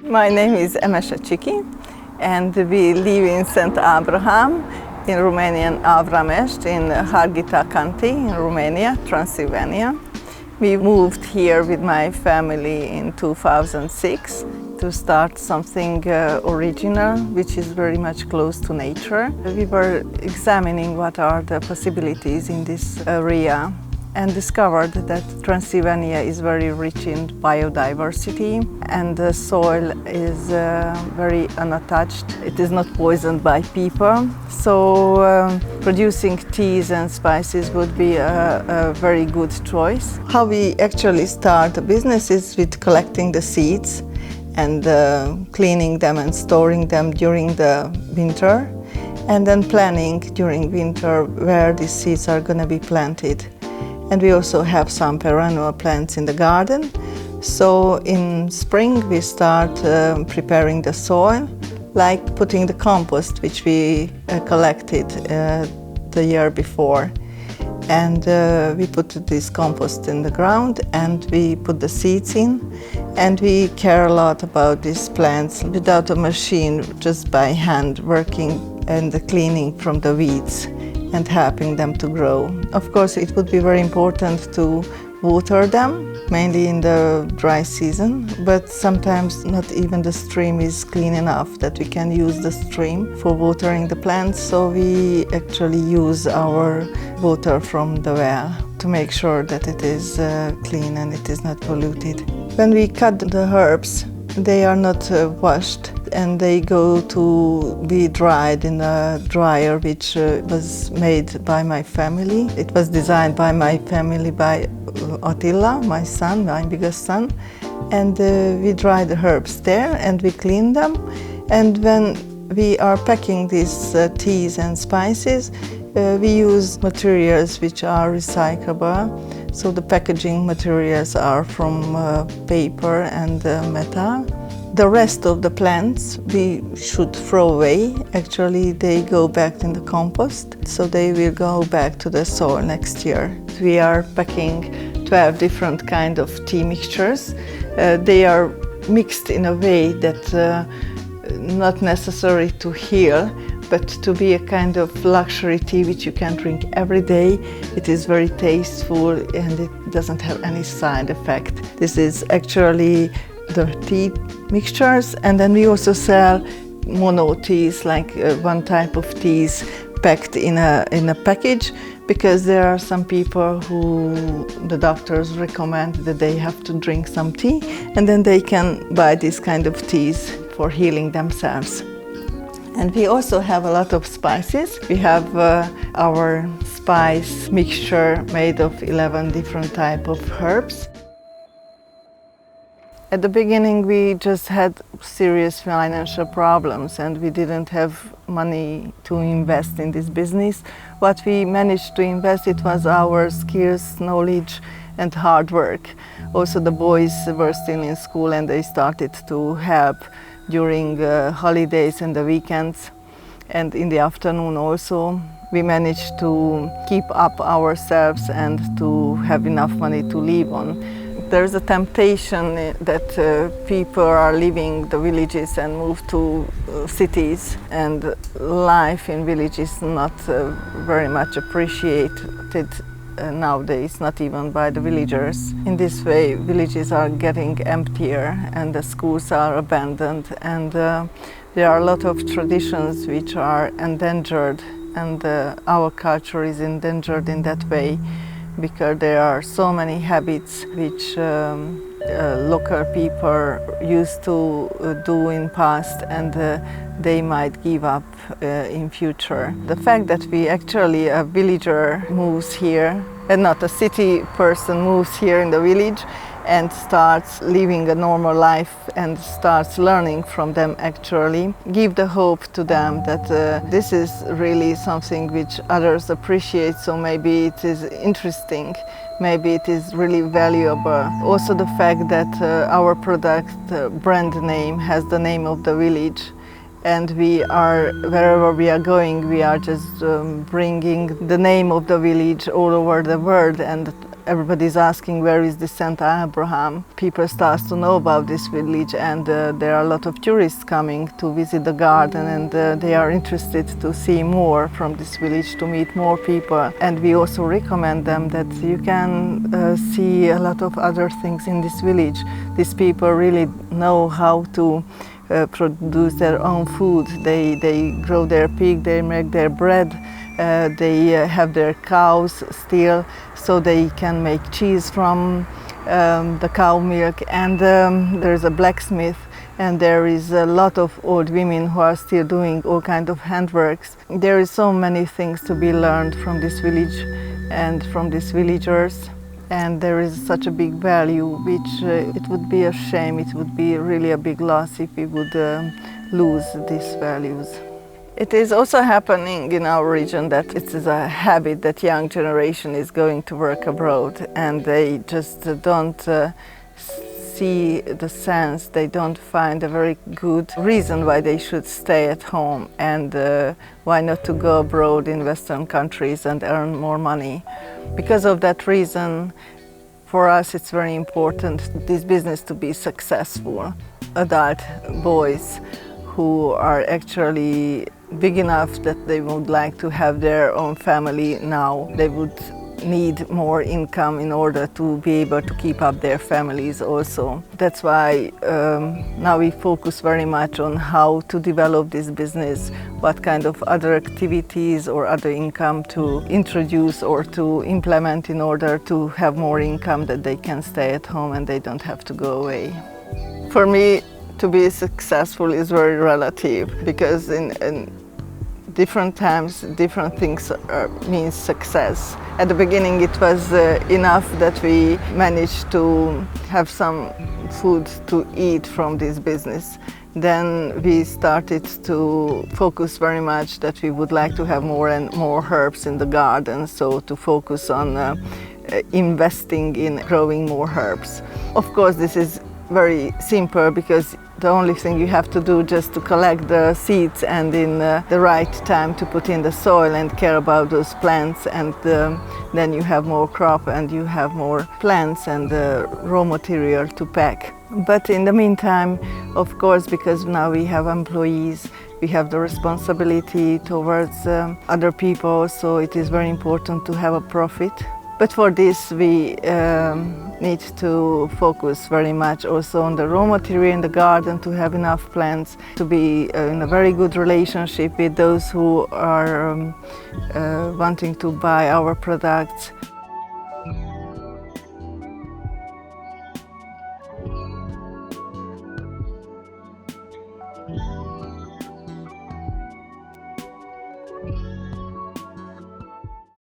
My name is Emése Csίκι, and we live in St. Abraham in Romanian Avramest in Harghita County in Romania, Transylvania. We moved here with my family in 2006 to start something original, which is very much close to nature. We were examining what are the possibilities in this area and discovered that Transylvania is very rich in biodiversity and the soil is very unattached. It is not poisoned by people. So producing teas and spices would be a very good choice. How we actually start a business is with collecting the seeds and cleaning them and storing them during the winter, and then planning during winter where these seeds are going to be planted. And we also have some perennial plants in the garden. So in spring we start preparing the soil, like putting the compost which we collected the year before. And we put this compost in the ground and we put the seeds in, and we care a lot about these plants without a machine, just by hand working and the cleaning from the weeds and helping them to grow. Of course, it would be very important to water them, mainly in the dry season, but sometimes not even the stream is clean enough that we can use the stream for watering the plants, so we actually use our water from the well to make sure that it is clean and it is not polluted. When we cut the herbs, they are not washed and they go to be dried in a dryer which was made by my family. It was designed by my family, by Attila, my son, my biggest son, and we dry the herbs there and we clean them. And when we are packing these teas and spices, we use materials which are recyclable. So the packaging materials are from paper and metal. The rest of the plants we should throw away. Actually, they go back in the compost, so they will go back to the soil next year. We are packing 12 different kind of tea mixtures. They are mixed in a way that not necessary to heal, but to be a kind of luxury tea which you can drink every day. It is very tasteful and it doesn't have any side effect. This is actually the tea mixtures, and then we also sell mono teas, like one type of teas packed in a package, because there are some people who the doctors recommend that they have to drink some tea, and then they can buy this kind of teas for healing themselves. And we also have a lot of spices. We have our spice mixture made of 11 different types of herbs. At the beginning, we just had serious financial problems and we didn't have money to invest in this business. What we managed to invest, it was our skills, knowledge and hard work. Also, the boys were still in school and they started to help during holidays and the weekends, and in the afternoon also. We managed to keep up ourselves and to have enough money to live on. There's a temptation that people are leaving the villages and move to cities, and life in villages is not very much appreciated nowadays, not even by the villagers. In this way, villages are getting emptier and the schools are abandoned, and there are a lot of traditions which are endangered, and our culture is endangered in that way, because there are so many habits which local people used to do in past, and they might give up in future. The fact that we actually, a villager moves here, and not a city person moves here in the village and starts living a normal life and starts learning from them, actually give the hope to them that this is really something which others appreciate, so maybe it is interesting, maybe it is really valuable. Also the fact that our product brand name has the name of the village, and we are, wherever we are going, we are just bringing the name of the village all over the world, and everybody's asking where is the St. Abraham. People start to know about this village, and there are a lot of tourists coming to visit the garden, and they are interested to see more from this village, to meet more people. And we also recommend them that you can see a lot of other things in this village. These people really know how to produce their own food. They grow their pig, they make their bread, they have their cows still, so they can make cheese from the cow milk. And there's a blacksmith, and there is a lot of old women who are still doing all kinds of handworks. There is so many things to be learned from this village and from these villagers. And there is such a big value, which it would be a shame, it would be really a big loss if we would lose these values. It is also happening in our region that it is a habit that young generation is going to work abroad, and they just don't see the sense, they don't find a very good reason why they should stay at home, and why not to go abroad in Western countries and earn more money. Because of that reason, for us it's very important this business to be successful. Adult boys who are actually big enough that they would like to have their own family now, they would need more income in order to be able to keep up their families also. That's why now we focus very much on how to develop this business, what kind of other activities or other income to introduce or to implement in order to have more income that they can stay at home and they don't have to go away. For me, to be successful is very relative, because in different times, different things mean success. At the beginning it was enough that we managed to have some food to eat from this business. Then we started to focus very much that we would like to have more and more herbs in the garden, so to focus on investing in growing more herbs. Of course, this is very simple, because the only thing you have to do just to collect the seeds and in the right time to put in the soil and care about those plants, and then you have more crop and you have more plants and raw material to pack. But in the meantime, of course, because now we have employees, we have the responsibility towards other people, so it is very important to have a profit. But for this we need to focus very much also on the raw material in the garden, to have enough plants, to be in a very good relationship with those who are wanting to buy our products.